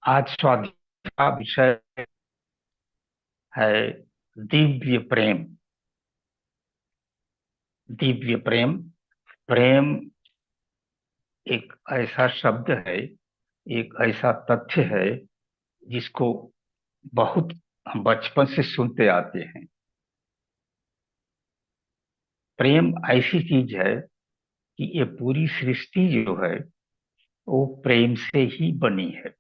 आज स्वाध्याय का विषय है दिव्य प्रेम। दिव्य प्रेम। प्रेम एक ऐसा शब्द है, एक ऐसा तथ्य है जिसको बहुत हम बचपन से सुनते आते हैं। प्रेम ऐसी चीज है कि ये पूरी सृष्टि जो है वो प्रेम से ही बनी है।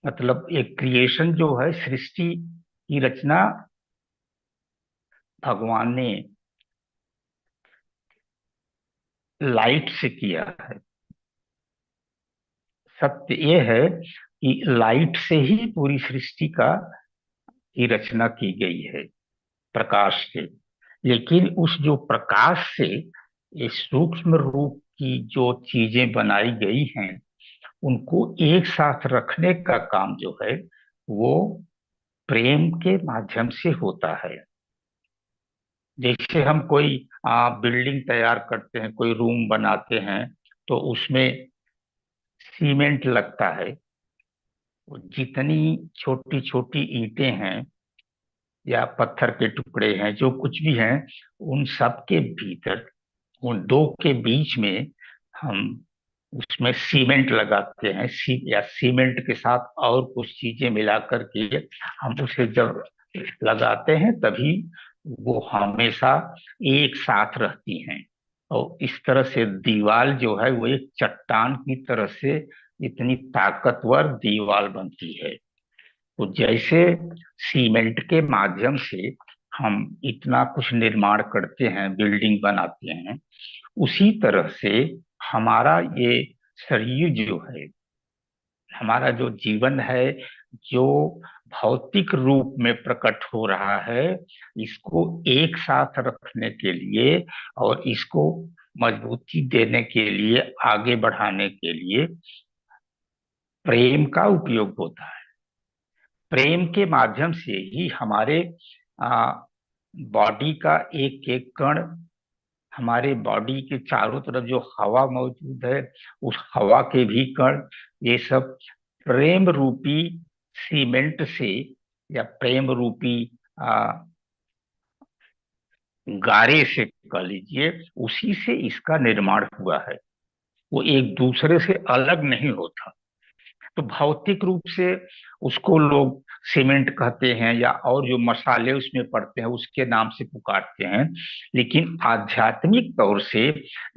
मतलब एक क्रिएशन जो है, सृष्टि की रचना भगवान ने लाइट से किया है। सत्य ये है कि लाइट से ही पूरी सृष्टि का की रचना की गई है, प्रकाश से। लेकिन उस जो प्रकाश से इस सूक्ष्म रूप की जो चीजें बनाई गई हैं, उनको एक साथ रखने का काम जो है वो प्रेम के माध्यम से होता है। जैसे हम कोई बिल्डिंग तैयार करते हैं, कोई रूम बनाते हैं, तो उसमें सीमेंट लगता है। वो जितनी छोटी छोटी ईंटें हैं या पत्थर के टुकड़े हैं, जो कुछ भी हैं, उन सब के भीतर, उन दो के बीच में हम उसमें सीमेंट लगाते हैं। या सीमेंट के साथ और कुछ चीजें मिला करके हम उसे जब लगाते हैं, तभी वो हमेशा एक साथ रहती हैं। और इस तरह से दीवार जो है वो एक चट्टान की तरह से इतनी ताकतवर दीवार बनती है। तो जैसे सीमेंट के माध्यम से हम इतना कुछ निर्माण करते हैं, बिल्डिंग बनाते हैं, उसी तरह से हमारा ये शरीर जो है, हमारा जो जीवन है, जो भौतिक रूप में प्रकट हो रहा है, इसको एक साथ रखने के लिए और इसको मजबूती देने के लिए, आगे बढ़ाने के लिए प्रेम का उपयोग होता है। प्रेम के माध्यम से ही हमारे बॉडी का एक एक कण, हमारे बॉडी के चारों तरफ जो हवा मौजूद है, उस हवा के भी कण, ये सब प्रेम रूपी सीमेंट से या प्रेम रूपी आ, गारे से कह लीजिए, उसी से इसका निर्माण हुआ है। वो एक दूसरे से अलग नहीं होता। तो भौतिक रूप से उसको लोग सीमेंट कहते हैं, या और जो मसाले उसमें पड़ते हैं उसके नाम से पुकारते हैं। लेकिन आध्यात्मिक तौर से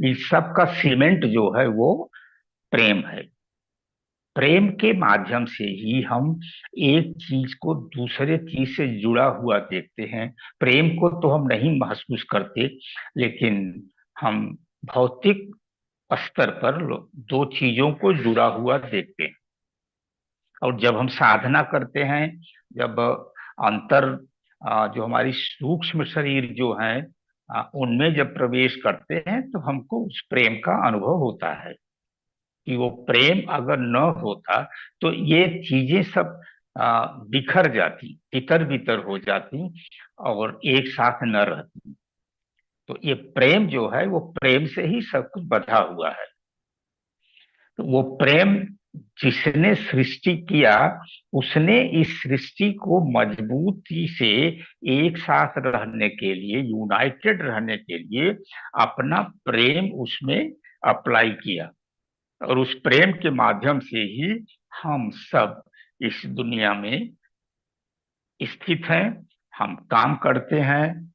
इस सब का सीमेंट जो है वो प्रेम है। प्रेम के माध्यम से ही हम एक चीज को दूसरे चीज से जुड़ा हुआ देखते हैं। प्रेम को तो हम नहीं महसूस करते, लेकिन हम भौतिक स्तर पर दो चीजों को जुड़ा हुआ देखते हैं। और जब हम साधना करते हैं, जब अंतर जो हमारी सूक्ष्म शरीर जो है, उनमें जब प्रवेश करते हैं, तो हमको उस प्रेम का अनुभव होता है। कि वो प्रेम अगर न होता तो ये चीजें सब बिखर जाती, तितर बितर हो जाती और एक साथ न रहती। तो ये प्रेम जो है वो प्रेम से ही सब कुछ बंधा हुआ है। तो वो प्रेम जिसने सृष्टि किया, उसने इस सृष्टि को मजबूती से एक साथ रहने के लिए, यूनाइटेड रहने के लिए अपना प्रेम उसमें अप्लाई किया। और उस प्रेम के माध्यम से ही हम सब इस दुनिया में स्थित हैं। हम काम करते हैं,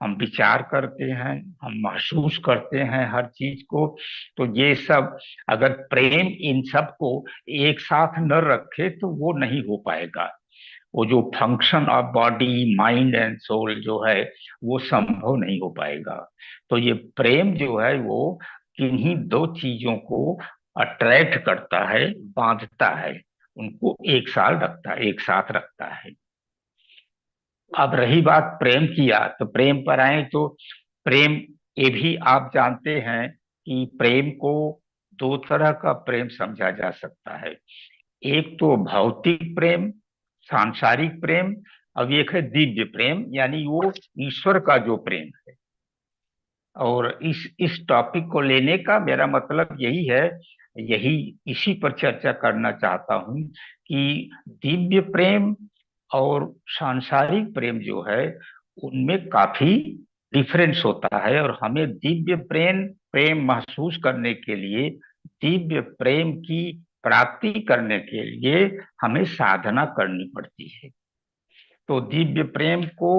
हम विचार करते हैं, हम महसूस करते हैं हर चीज को। तो ये सब, अगर प्रेम इन सब को एक साथ न रखे तो वो नहीं हो पाएगा। वो जो function of body mind and soul जो है, वो संभव नहीं हो पाएगा। तो ये प्रेम जो है वो किन्हीं दो चीजों को अट्रैक्ट करता है, बांधता है, उनको एक साथ रखता है। अब रही बात प्रेम की, तो प्रेम पर आए तो प्रेम, ये भी आप जानते हैं कि प्रेम को दो तरह का प्रेम समझा जा सकता है। एक तो भौतिक प्रेम, सांसारिक प्रेम। अब एक है दिव्य प्रेम, यानी वो ईश्वर का जो प्रेम है। और इस टॉपिक को लेने का मेरा मतलब यही है, यही इसी पर चर्चा करना चाहता हूं कि दिव्य प्रेम और सांसारिक प्रेम जो है उनमें काफी डिफरेंस होता है, और हमें दिव्य प्रेम प्रेम महसूस करने के लिए, दिव्य प्रेम की प्राप्ति करने के लिए हमें साधना करनी पड़ती है। तो दिव्य प्रेम को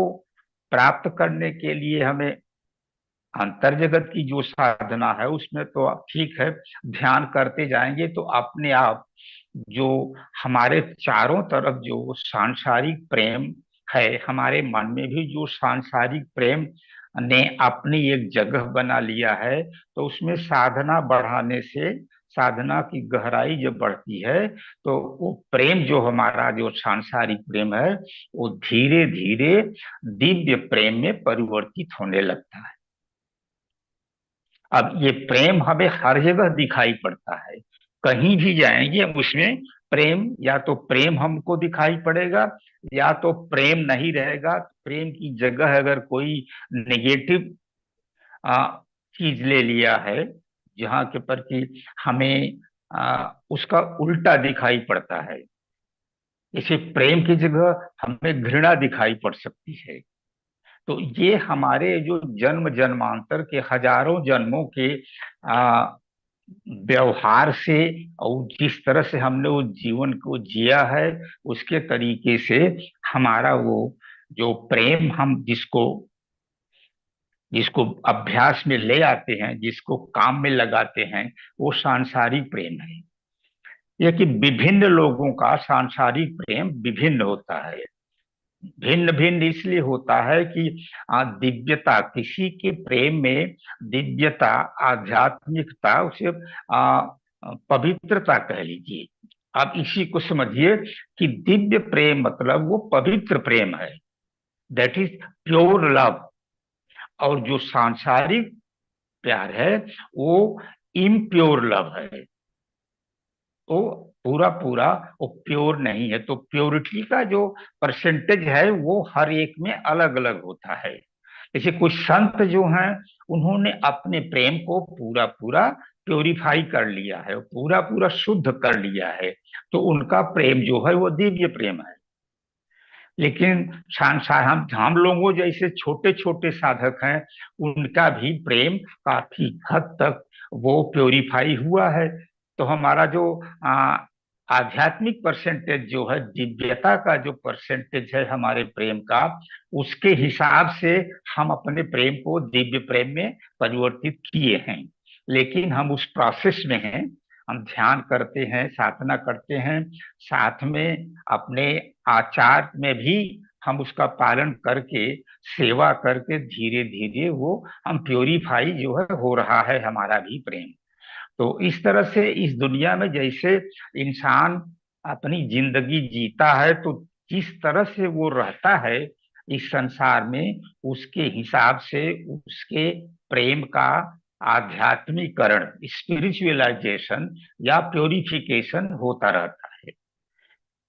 प्राप्त करने के लिए हमें अंतर जगत की जो साधना है उसमें तो ठीक है, ध्यान करते जाएंगे तो अपने आप जो हमारे चारों तरफ जो सांसारिक प्रेम है, हमारे मन में भी जो सांसारिक प्रेम ने अपनी एक जगह बना लिया है, तो उसमें साधना बढ़ाने से, साधना की गहराई जब बढ़ती है, तो वो प्रेम जो हमारा जो सांसारिक प्रेम है वो धीरे धीरे दिव्य प्रेम में परिवर्तित होने लगता है। अब ये प्रेम हमें हर जगह दिखाई पड़ता है, कहीं भी जाएंगे हम उसमें प्रेम, या तो प्रेम हमको दिखाई पड़ेगा, या तो प्रेम नहीं रहेगा। प्रेम की जगह अगर कोई नेगेटिव चीज ले लिया है, जहाँ के प्रति हमें उसका उल्टा दिखाई पड़ता है, इसे प्रेम की जगह हमें घृणा दिखाई पड़ सकती है। तो ये हमारे जो जन्म जन्मांतर के हजारों जन्मों के आ, व्यवहार से, और जिस तरह से हमने उस जीवन को जिया है उसके तरीके से हमारा वो जो प्रेम, हम जिसको जिसको अभ्यास में ले आते हैं, जिसको काम में लगाते हैं, वो सांसारिक प्रेम है। यह कि विभिन्न लोगों का सांसारिक प्रेम विभिन्न होता है। भिन्न भिन्न इसलिए होता है कि दिव्यता, किसी के प्रेम में दिव्यता, आध्यात्मिकता, उसे पवित्रता कह लीजिए। आप इसी को समझिए कि दिव्य प्रेम मतलब वो पवित्र प्रेम है, दैट इज प्योर लव। और जो सांसारिक प्यार है वो इम्प्योर लव है, तो पूरा पूरा वो प्योर नहीं है। तो प्योरिटी का जो परसेंटेज है वो हर एक में अलग अलग होता है। जैसे कुछ संत जो हैं उन्होंने अपने प्रेम को पूरा पूरा प्योरीफाई कर लिया है, पूरा पूरा शुद्ध कर लिया है, तो उनका प्रेम जो है वो दिव्य प्रेम है। लेकिन संसार, हम लोगों जैसे छोटे छोटे साधक हैं, उनका भी प्रेम काफी हद तक वो प्योरीफाई हुआ है। तो हमारा जो आ, आध्यात्मिक परसेंटेज जो है, दिव्यता का जो परसेंटेज है हमारे प्रेम का, उसके हिसाब से हम अपने प्रेम को दिव्य प्रेम में परिवर्तित किए हैं। लेकिन हम उस प्रोसेस में हैं, हम ध्यान करते हैं, साधना करते हैं, साथ में अपने आचार में भी हम उसका पालन करके, सेवा करके धीरे धीरे वो हम प्योरीफाई जो है हो रहा है हमारा भी प्रेम। तो इस तरह से इस दुनिया में जैसे इंसान अपनी जिंदगी जीता है, तो जिस तरह से वो रहता है इस संसार में, उसके हिसाब से उसके प्रेम का आध्यात्मिकरण, स्पिरिचुअलाइजेशन या प्योरिफिकेशन होता रहता है।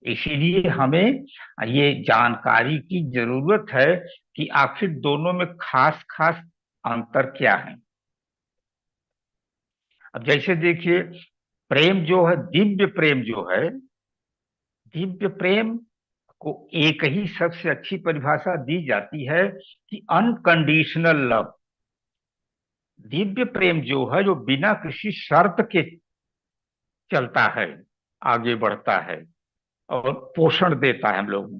इसीलिए हमें ये जानकारी की जरूरत है कि आखिर दोनों में खास खास अंतर क्या है। अब जैसे देखिए, प्रेम जो है, दिव्य प्रेम जो है, दिव्य प्रेम को एक ही सबसे अच्छी परिभाषा दी जाती है कि अनकंडीशनल लव। दिव्य प्रेम जो है, जो बिना किसी शर्त के चलता है, आगे बढ़ता है और पोषण देता है हम लोगों,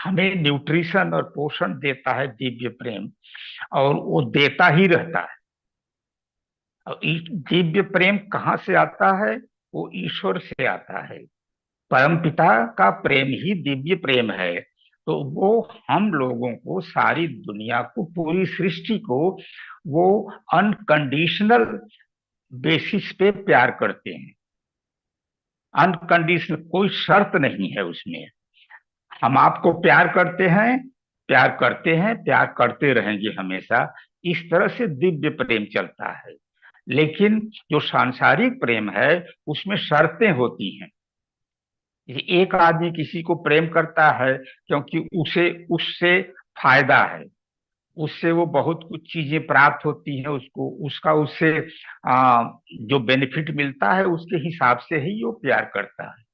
हमें न्यूट्रिशन और पोषण देता है दिव्य प्रेम, और वो देता ही रहता है। और दिव्य प्रेम कहाँ से आता है? वो ईश्वर से आता है। परम पिता का प्रेम ही दिव्य प्रेम है। तो वो हम लोगों को, सारी दुनिया को, पूरी सृष्टि को वो अनकंडीशनल बेसिस पे प्यार करते हैं। अनकंडीशनल, कोई शर्त नहीं है उसमें। हम आपको प्यार करते हैं, प्यार करते हैं, प्यार करते रहेंगे हमेशा। इस तरह से दिव्य प्रेम चलता है। लेकिन जो सांसारिक प्रेम है उसमें शर्तें होती हैं। एक आदमी किसी को प्रेम करता है क्योंकि उसे उससे फायदा है, उससे वो बहुत कुछ चीजें प्राप्त होती हैं उसको, उसका उससे जो बेनिफिट मिलता है उसके हिसाब से ही वो प्यार करता है।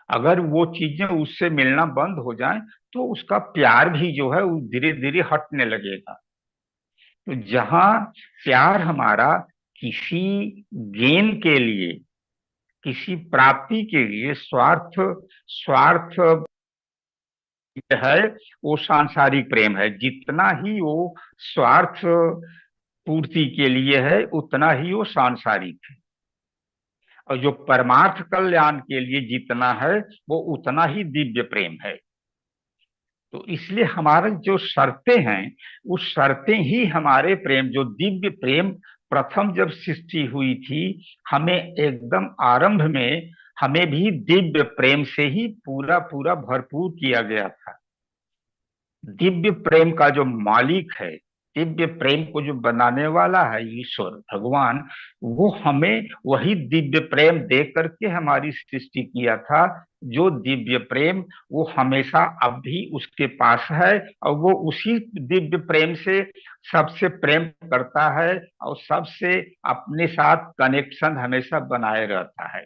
अगर वो चीजें उससे मिलना बंद हो जाएं तो उसका प्यार भी जो है वो धीरे धीरे हटने लगेगा। तो जहां प्यार हमारा किसी गेन के लिए, किसी प्राप्ति के लिए स्वार्थ स्वार्थ है, वो सांसारिक प्रेम है। जितना ही वो स्वार्थ पूर्ति के लिए है उतना ही वो सांसारिक है। और जो परमार्थ कल्याण के लिए जितना है वो उतना ही दिव्य प्रेम है। तो इसलिए हमारा जो शर्तें हैं, उस शर्तें ही हमारे प्रेम, जो दिव्य प्रेम प्रथम जब सृष्टि हुई थी, हमें एकदम आरंभ में हमें भी दिव्य प्रेम से ही पूरा पूरा भरपूर किया गया था। दिव्य प्रेम का जो मालिक है, दिव्य प्रेम को जो बनाने वाला है ईश्वर भगवान, वो हमें वही दिव्य प्रेम दे करके हमारी सृष्टि किया था। जो दिव्य प्रेम वो हमेशा अब भी उसके पास है, और वो उसी दिव्य प्रेम से सबसे प्रेम करता है और सबसे अपने साथ कनेक्शन हमेशा बनाए रहता है।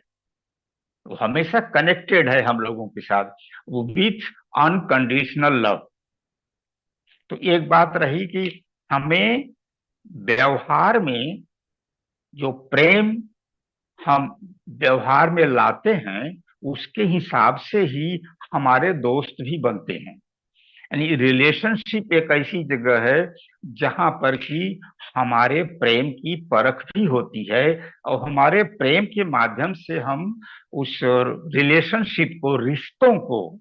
वो हमेशा कनेक्टेड है हम लोगों के साथ, वो विथ अनकंडीशनल लव। तो एक बात रही कि हमें व्यवहार में जो प्रेम हम व्यवहार में लाते हैं, उसके हिसाब से ही हमारे दोस्त भी बनते हैं। यानी रिलेशनशिप एक ऐसी जगह है जहां पर कि हमारे प्रेम की परख भी होती है, और हमारे प्रेम के माध्यम से हम उस रिलेशनशिप को, रिश्तों को,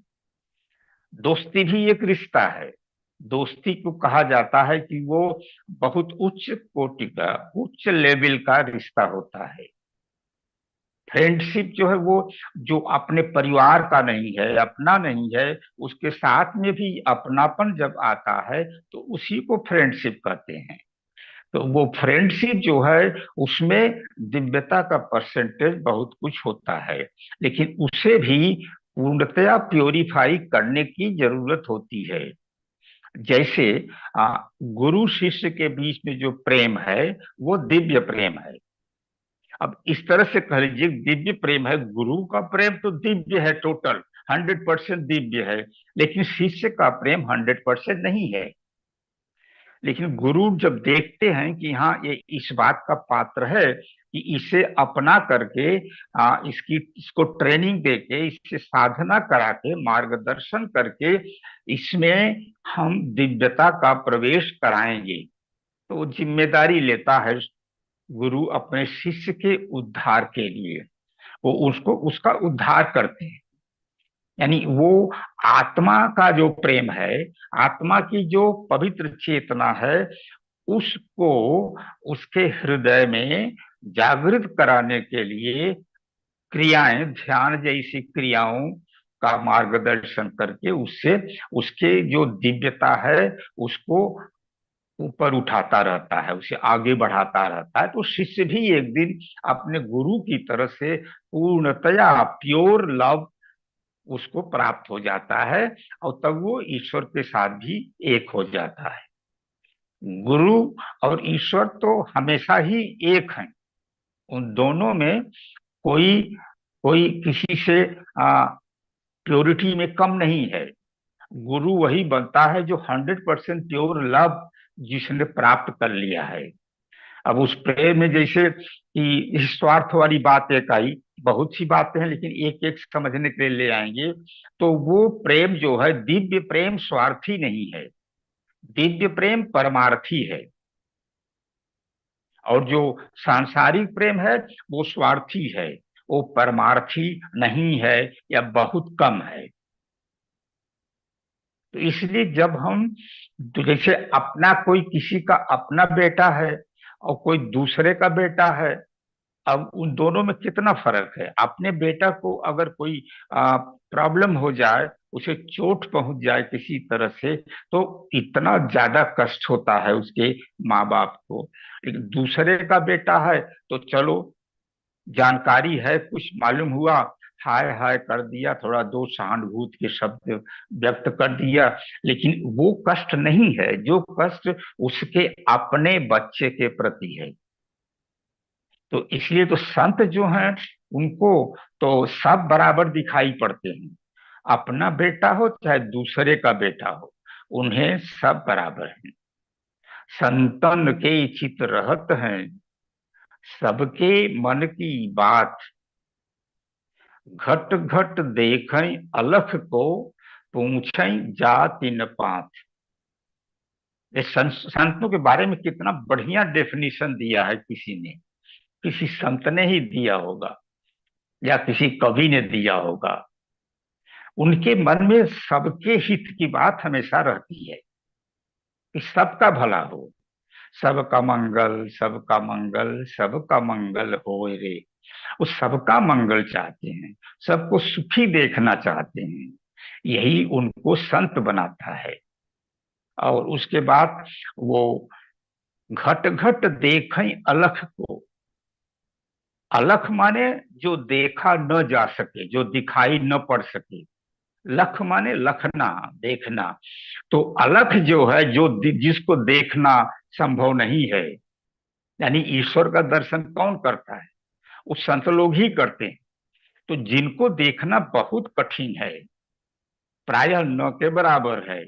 दोस्ती भी एक रिश्ता है। दोस्ती को कहा जाता है कि वो बहुत उच्च कोटि का, उच्च लेवल का रिश्ता होता है। फ्रेंडशिप जो है वो जो अपने परिवार का नहीं है, अपना नहीं है, उसके साथ में भी अपनापन जब आता है तो उसी को फ्रेंडशिप कहते हैं। तो वो फ्रेंडशिप जो है उसमें दिव्यता का परसेंटेज बहुत कुछ होता है, लेकिन उसे भी पूर्णतया प्योरीफाई करने की जरूरत होती है। जैसे गुरु शिष्य के बीच में जो प्रेम है वो दिव्य प्रेम है। अब इस तरह से कह लीजिए दिव्य प्रेम है, गुरु का प्रेम तो दिव्य है, टोटल 100% दिव्य है। लेकिन शिष्य का प्रेम 100% नहीं है। लेकिन गुरु जब देखते हैं कि हाँ ये इस बात का पात्र है कि इसे अपना करके, इसको ट्रेनिंग देके, इससे साधना करा के, मार्गदर्शन करके इसमें हम दिव्यता का प्रवेश कराएंगे, तो वो जिम्मेदारी लेता है गुरु अपने शिष्य के उद्धार के लिए। वो उसको उसका उद्धार करते हैं। यानी वो आत्मा का जो प्रेम है, आत्मा की जो पवित्र चेतना है, उसको उसके हृदय में जागृत कराने के लिए क्रियाएं, ध्यान जैसी क्रियाओं का मार्गदर्शन करके उससे उसके जो दिव्यता है उसको ऊपर उठाता रहता है, उसे आगे बढ़ाता रहता है। तो शिष्य भी एक दिन अपने गुरु की तरह से पूर्णतया प्योर लव उसको प्राप्त हो जाता है, और तब वो ईश्वर के साथ भी एक हो जाता है। गुरु और ईश्वर तो हमेशा ही एक हैं। उन दोनों में कोई कोई किसी से प्योरिटी में कम नहीं है। गुरु वही बनता है जो 100% प्योर लव जिसने प्राप्त कर लिया है। अब उस प्रेम में जैसे कि स्वार्थ वाली बात एक आई, बहुत सी बातें हैं लेकिन एक एक समझने के लिए ले आएंगे। तो वो प्रेम जो है दिव्य प्रेम स्वार्थी नहीं है, दिव्य प्रेम परमार्थी है। और जो सांसारिक प्रेम है वो स्वार्थी है, वो परमार्थी नहीं है या बहुत कम है। तो इसलिए जब हम, तो जैसे अपना कोई किसी का अपना बेटा है और कोई दूसरे का बेटा है, अब उन दोनों में कितना फर्क है। अपने बेटा को अगर कोई प्रॉब्लम हो जाए, उसे चोट पहुंच जाए किसी तरह से, तो इतना ज्यादा कष्ट होता है उसके माँ बाप को। लेकिन दूसरे का बेटा है तो चलो, जानकारी है, कुछ मालूम हुआ, हाय हाय कर दिया, थोड़ा दो सहानुभूति के शब्द व्यक्त कर दिया, लेकिन वो कष्ट नहीं है जो कष्ट उसके अपने बच्चे के प्रति है। तो इसलिए तो संत जो हैं उनको तो सब बराबर दिखाई पड़ते हैं, अपना बेटा हो चाहे दूसरे का बेटा हो, उन्हें सब बराबर है। संतन के चित रहत हैं, सबके मन की बात, घट घट देखें अलख को, पूछें जाति न पात। ये संतों के बारे में कितना बढ़िया डेफिनेशन दिया है किसी ने, किसी संत ने ही दिया होगा या किसी कवि ने दिया होगा। उनके मन में सबके हित की बात हमेशा रहती है कि सबका भला हो, सबका मंगल, सबका मंगल, सबका मंगल होए रे। वो सबका मंगल चाहते हैं, सबको सुखी देखना चाहते हैं, यही उनको संत बनाता है। और उसके बाद वो घट घट देखें अलख को। अलख माने जो देखा न जा सके, जो दिखाई न पड़ सके। लख माने लखना, देखना। तो अलख जो है, जो जिसको देखना संभव नहीं है, यानी ईश्वर का दर्शन कौन करता है? वो संत लोग ही करते हैं। तो जिनको देखना बहुत कठिन है, प्रायः न के बराबर है,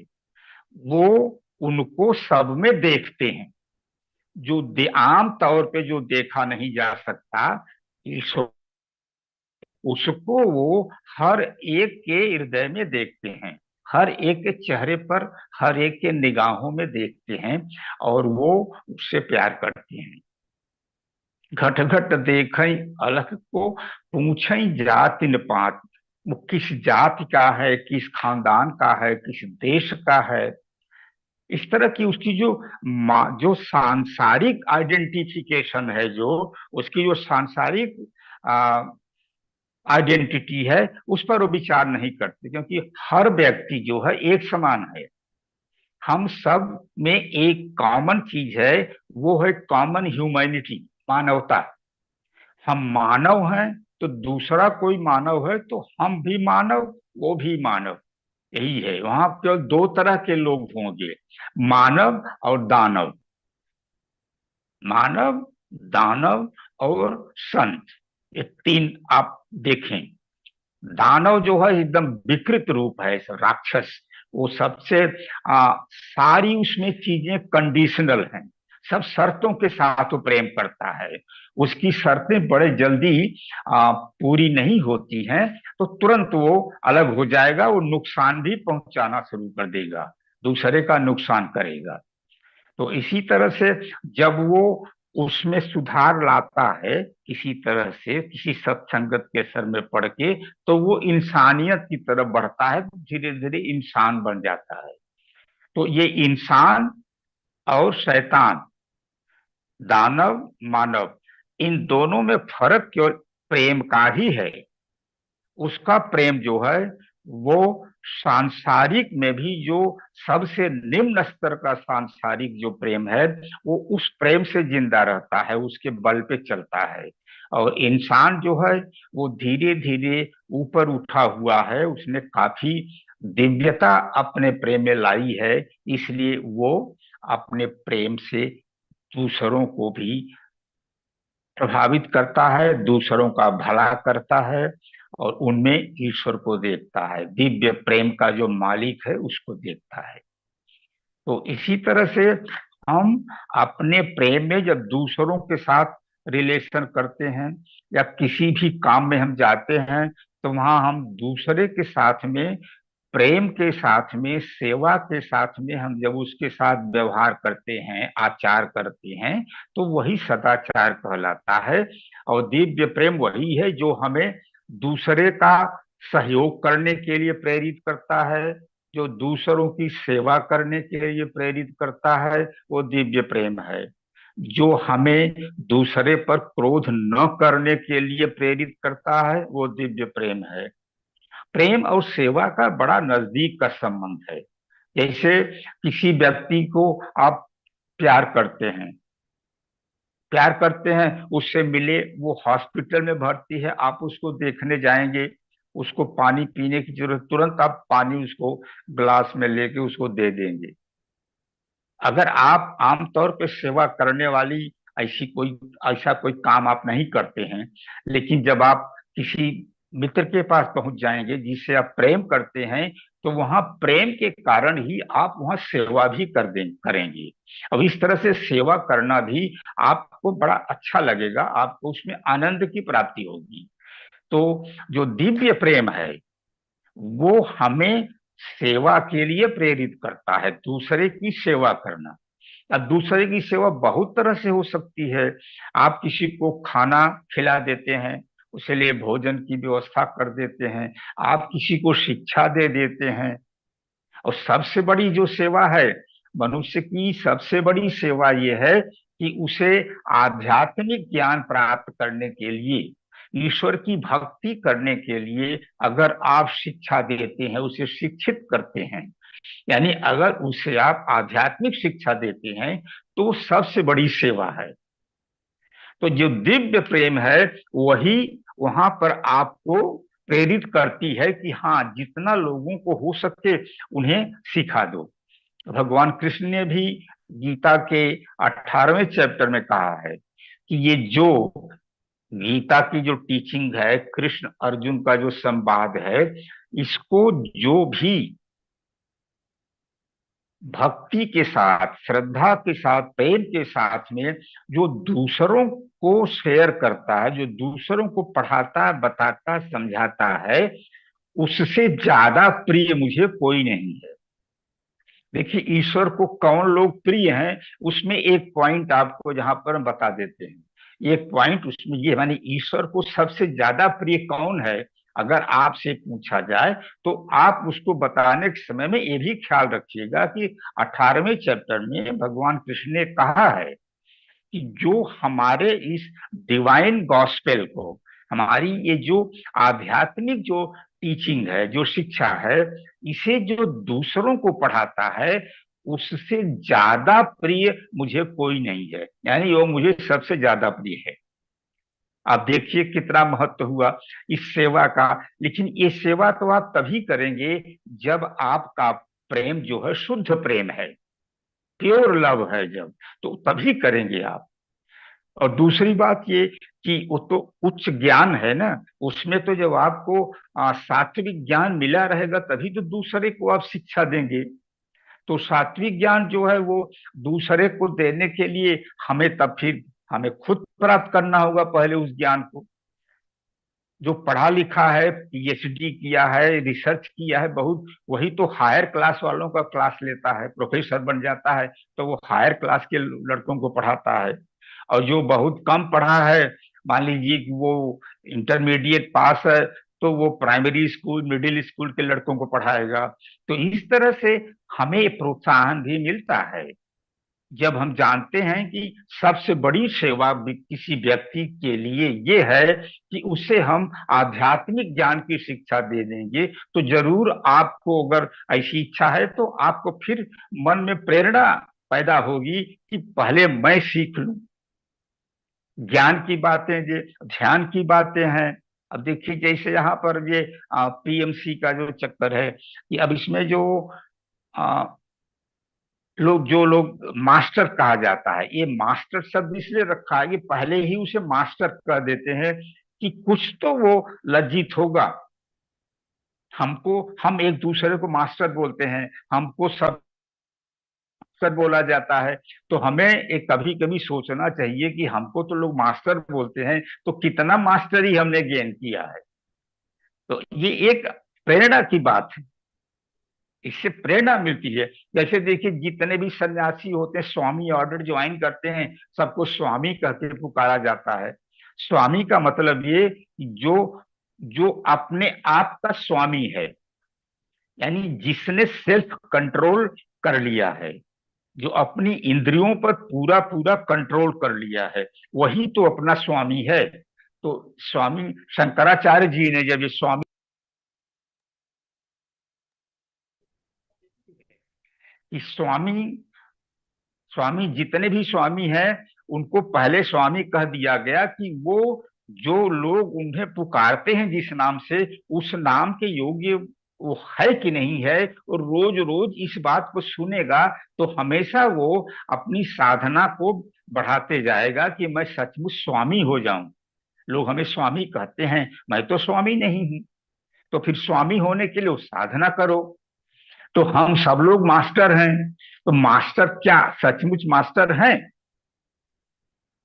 वो उनको सब में देखते हैं। जो आम तौर पे जो देखा नहीं जा सकता, ईश्वर उसको वो हर एक के हृदय में देखते हैं, हर एक के चेहरे पर, हर एक के निगाहों में देखते हैं, और वो उससे प्यार करते हैं। घट घट देखें अलख को, पूछें जाति न पात। वो किस जाति का है, किस खानदान का है, किस देश का है, इस तरह की उसकी जो सांसारिक आइडेंटिफिकेशन है, जो उसकी जो सांसारिक आइडेंटिटी है, उस पर वो विचार नहीं करते, क्योंकि हर व्यक्ति जो है एक समान है। हम सब में एक कॉमन चीज है, वो है कॉमन ह्यूमैनिटी, मानवता। हम मानव हैं, तो दूसरा कोई मानव है तो हम भी मानव, वो भी मानव। यही है, वहां केवल दो तरह के लोग होंगे, मानव और दानव। मानव, दानव और संत, ये तीन आप देखें। दानव जो है एकदम विकृत रूप है, राक्षस। वो सबसे सारी उसमें चीजें कंडीशनल हैं, सब शर्तों के साथ वो प्रेम करता है। उसकी शर्तें बड़े जल्दी पूरी नहीं होती हैं, तो तुरंत वो अलग हो जाएगा, वो नुकसान भी पहुंचाना शुरू कर देगा, दूसरे का नुकसान करेगा। तो इसी तरह से जब वो उसमें सुधार लाता है, किसी तरह से किसी सत्संगत के असर में पड़ के, तो वो इंसानियत की तरफ बढ़ता है, धीरे धीरे इंसान बन जाता है। तो ये इंसान और शैतान, दानव मानव, इन दोनों में फर्क केवल प्रेम का ही है। उसका प्रेम जो है वो सांसारिक में भी जो सबसे निम्न स्तर का सांसारिक जो प्रेम है, वो उस प्रेम से जिंदा रहता है, उसके बल पे चलता है। और इंसान जो है वो धीरे धीरे ऊपर उठा हुआ है, उसने काफी दिव्यता अपने प्रेम में लाई है, इसलिए वो अपने प्रेम से दूसरों को भी प्रभावित करता है, दूसरों का भला करता है, और उनमें ईश्वर को देखता है, दिव्य प्रेम का जो मालिक है उसको देखता है। तो इसी तरह से हम अपने प्रेम में जब दूसरों के साथ रिलेशन करते हैं, या किसी भी काम में हम जाते हैं, तो वहां हम दूसरे के साथ में, प्रेम के साथ में, सेवा के साथ में हम जब उसके साथ व्यवहार करते हैं, आचार करते हैं, तो वही सदाचार कहलाता है। और दिव्य प्रेम वही है जो हमें दूसरे का सहयोग करने के लिए प्रेरित करता है, जो दूसरों की सेवा करने के लिए प्रेरित करता है, वो दिव्य प्रेम है। जो हमें दूसरे पर क्रोध न करने के लिए प्रेरित करता है, वो दिव्य प्रेम है। प्रेम और सेवा का बड़ा नजदीक का संबंध है। जैसे किसी व्यक्ति को आप प्यार करते हैं, उससे मिले, वो हॉस्पिटल में भर्ती है, आप उसको देखने जाएंगे, उसको पानी पीने की जरूरत, तुरंत आप पानी उसको ग्लास में लेके उसको दे देंगे। अगर आप आमतौर पे सेवा करने वाली ऐसा कोई काम आप नहीं करते हैं, लेकिन जब आप किसी मित्र के पास पहुंच जाएंगे जिससे आप प्रेम करते हैं, तो वहां प्रेम के कारण ही आप वहां सेवा भी करेंगे। अब इस तरह से सेवा करना भी आपको बड़ा अच्छा लगेगा, आपको उसमें आनंद की प्राप्ति होगी। तो जो दिव्य प्रेम है वो हमें सेवा के लिए प्रेरित करता है, दूसरे की सेवा करना। अब दूसरे की सेवा बहुत तरह से हो सकती है। आप किसी को खाना खिला देते हैं, उसके लिए भोजन की व्यवस्था कर देते हैं, आप किसी को शिक्षा दे देते हैं। और सबसे बड़ी जो सेवा है, मनुष्य की सबसे बड़ी सेवा यह है कि उसे आध्यात्मिक ज्ञान प्राप्त करने के लिए, ईश्वर की भक्ति करने के लिए अगर आप शिक्षा देते हैं, उसे शिक्षित करते हैं, यानी अगर उसे आप आध्यात्मिक शिक्षा देते हैं, तो सबसे बड़ी सेवा है। तो जो दिव्य प्रेम है वही वहां पर आपको प्रेरित करती है कि हाँ, जितना लोगों को हो सके उन्हें सिखा दो। भगवान कृष्ण ने भी गीता के 18वें चैप्टर में कहा है कि ये जो गीता की जो टीचिंग है, कृष्ण अर्जुन का जो संवाद है, इसको जो भी भक्ति के साथ, श्रद्धा के साथ, प्रेम के साथ में जो दूसरों को शेयर करता है, जो दूसरों को पढ़ाता है, बताता है, समझाता है, उससे ज्यादा प्रिय मुझे कोई नहीं है। देखिए, ईश्वर को कौन लोग प्रिय हैं, उसमें एक पॉइंट आपको जहां पर हम बता देते हैं। एक पॉइंट उसमें ये, मानी ईश्वर को सबसे ज्यादा प्रिय कौन है, अगर आपसे पूछा जाए, तो आप उसको बताने के समय में ये भी ख्याल रखिएगा कि 18वें चैप्टर में भगवान कृष्ण ने कहा है कि जो हमारे इस डिवाइन गॉस्पेल को, हमारी ये जो आध्यात्मिक जो टीचिंग है, जो शिक्षा है, इसे जो दूसरों को पढ़ाता है, उससे ज्यादा प्रिय मुझे कोई नहीं है, यानी वो मुझे सबसे ज्यादा प्रिय है। आप देखिए कितना महत्व हुआ इस सेवा का। लेकिन ये सेवा तो आप तभी करेंगे जब आपका प्रेम जो है शुद्ध प्रेम है, प्योर लव है, जब, तो तभी करेंगे आप। और दूसरी बात ये कि वो तो उच्च ज्ञान है ना, उसमें तो जब आपको सात्विक ज्ञान मिला रहेगा तभी तो दूसरे को आप शिक्षा देंगे। तो सात्विक ज्ञान जो है वो दूसरे को देने के लिए हमें तब फिर हमें खुद प्राप्त करना होगा पहले उस ज्ञान को। जो पढ़ा लिखा है, पीएचडी किया है, रिसर्च किया है बहुत, वही तो हायर क्लास वालों का क्लास लेता है, प्रोफेसर बन जाता है, तो वो हायर क्लास के लड़कों को पढ़ाता है। और जो बहुत कम पढ़ा है, मान लीजिए कि वो इंटरमीडिएट पास है, तो वो प्राइमरी स्कूल, मिडिल स्कूल के लड़कों को पढ़ाएगा। तो इस तरह से हमें प्रोत्साहन भी मिलता है जब हम जानते हैं कि सबसे बड़ी सेवा किसी व्यक्ति के लिए ये है कि उसे हम आध्यात्मिक ज्ञान की शिक्षा दे देंगे। तो जरूर आपको अगर ऐसी इच्छा है तो आपको फिर मन में प्रेरणा पैदा होगी कि पहले मैं सीख लूं। ज्ञान की बातें, ये ध्यान की बातें हैं। अब देखिए, जैसे यहाँ पर ये पीएमसी का जो चक्कर है, कि अब इसमें जो जो लोग मास्टर कहा जाता है, ये मास्टर शब्द इसलिए रखा है कि पहले ही उसे मास्टर कह देते हैं कि कुछ तो वो लज्जित होगा। हमको, हम एक दूसरे को मास्टर बोलते हैं, हमको सब मास्टर बोला जाता है। तो हमें एक कभी कभी सोचना चाहिए कि हमको तो लोग मास्टर बोलते हैं, तो कितना मास्टरी हमने गेन किया है। तो ये एक प्रेरणा की बात है, इससे प्रेरणा मिलती है। जैसे देखिए, जितने भी सन्यासी होते हैं, स्वामी ऑर्डर ज्वाइन करते हैं, सबको स्वामी कहकर पुकारा जाता है। स्वामी का मतलब ये कि जो जो अपने आप का स्वामी है, यानी जिसने सेल्फ कंट्रोल कर लिया है, जो अपनी इंद्रियों पर पूरा पूरा कंट्रोल कर लिया है, वही तो अपना स्वामी है। तो स्वामी शंकराचार्य जी ने जब ये स्वामी, इस स्वामी, स्वामी जितने भी स्वामी हैं, उनको पहले स्वामी कह दिया गया कि वो जो लोग उन्हें पुकारते हैं जिस नाम से, उस नाम के योग्य वो है कि नहीं है, और रोज रोज इस बात को सुनेगा, तो हमेशा वो अपनी साधना को बढ़ाते जाएगा कि मैं सचमुच स्वामी हो जाऊं। लोग हमें स्वामी कहते हैं, मैं तो स्वामी नहीं हूं। तो फिर स्वामी होने के लिए वो साधना करो। तो हम सब लोग मास्टर हैं। तो मास्टर क्या सचमुच मास्टर हैं?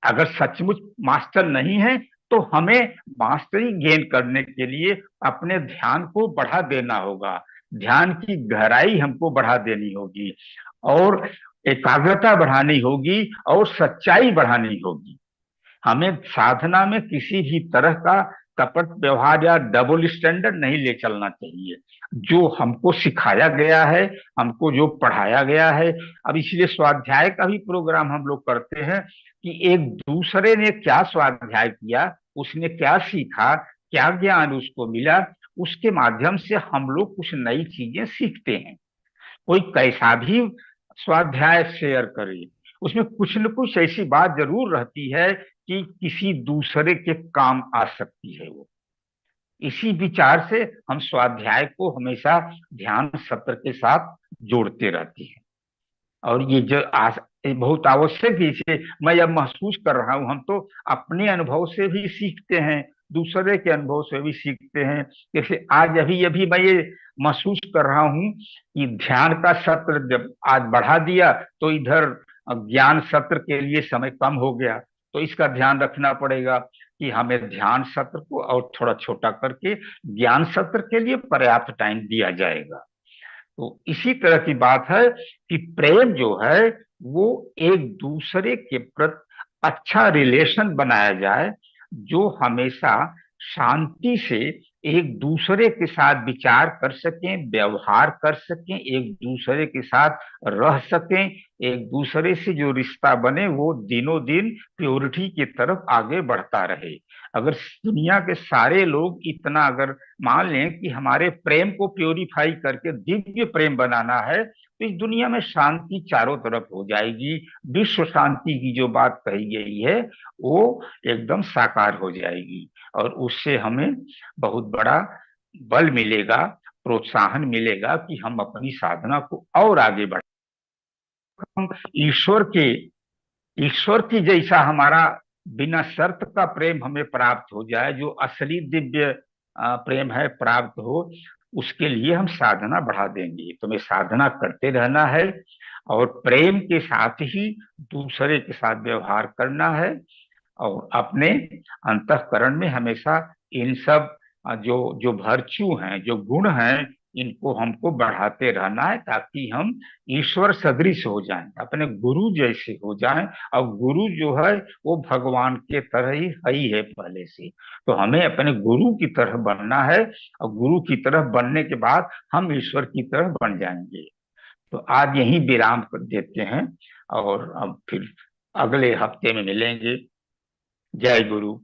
अगर सचमुच मास्टर नहीं है, तो हमें मास्टरी गेन करने के लिए अपने ध्यान को बढ़ा देना होगा। ध्यान की गहराई हमको बढ़ा देनी होगी, और एकाग्रता बढ़ानी होगी, और सच्चाई बढ़ानी होगी। हमें साधना में किसी भी तरह का कपट व्यवहार या डबल स्टैंडर्ड नहीं ले चलना चाहिए। जो हमको सिखाया गया है, हमको जो पढ़ाया गया है, अब इसलिए स्वाध्याय का भी प्रोग्राम हम लोग करते हैं कि एक दूसरे ने क्या स्वाध्याय किया, उसने क्या सीखा, क्या ज्ञान उसको मिला, उसके माध्यम से हम लोग कुछ नई चीजें सीखते हैं। कोई कैसा भी स्वाध्याय शेयर करे, उसमें कुछ न कुछ ऐसी बात जरूर रहती है कि किसी दूसरे के काम आ सकती है वो। इसी विचार से हम स्वाध्याय को हमेशा ध्यान सत्र के साथ जोड़ते रहते हैं। और ये जो बहुत आवश्यक है, इसे मैं अब महसूस कर रहा हूं। हम तो अपने अनुभव से भी सीखते हैं, दूसरे के अनुभव से भी सीखते हैं। जैसे आज अभी अभी मैं ये महसूस कर रहा हूं कि ध्यान का सत्र जब आज बढ़ा दिया, तो इधर ज्ञान सत्र के लिए समय कम हो गया। तो इसका ध्यान रखना पड़ेगा कि हमें ध्यान सत्र को और थोड़ा छोटा करके ज्ञान सत्र के लिए पर्याप्त टाइम दिया जाएगा। तो इसी तरह की बात है कि प्रेम जो है वो एक दूसरे के प्रति अच्छा रिलेशन बनाया जाए, जो हमेशा शांति से एक दूसरे के साथ विचार कर सकें, व्यवहार कर सकें, एक दूसरे के साथ रह सकें। एक दूसरे से जो रिश्ता बने वो दिनों दिन प्योरिटी की तरफ आगे बढ़ता रहे। अगर दुनिया के सारे लोग इतना अगर मान लें कि हमारे प्रेम को प्योरीफाई करके दिव्य प्रेम बनाना है, तो इस दुनिया में शांति चारों तरफ हो जाएगी। विश्व शांति की जो बात कही गई है वो एकदम साकार हो जाएगी, और उससे हमें बहुत बड़ा बल मिलेगा, प्रोत्साहन मिलेगा कि हम अपनी साधना को और आगे बढ़ाएं। हम ईश्वर की जैसा हमारा बिना शर्त का प्रेम हमें प्राप्त हो जाए, जो असली दिव्य प्रेम है प्राप्त हो, उसके लिए हम साधना बढ़ा देंगे। तो हमें साधना करते रहना है, और प्रेम के साथ ही दूसरे के साथ व्यवहार करना है, और अपने अंतःकरण में हमेशा इन सब जो जो वर्च्यू हैं, जो गुण हैं, इनको हमको बढ़ाते रहना है, ताकि हम ईश्वर सदृश हो जाएं, अपने गुरु जैसे हो जाएं। और गुरु जो है वो भगवान के तरह ही है पहले से। तो हमें अपने गुरु की तरह बनना है, और गुरु की तरह बनने के बाद हम ईश्वर की तरह बन जाएंगे। तो आज यही विराम कर देते हैं, और अब फिर अगले हफ्ते में मिलेंगे। जय गुरु।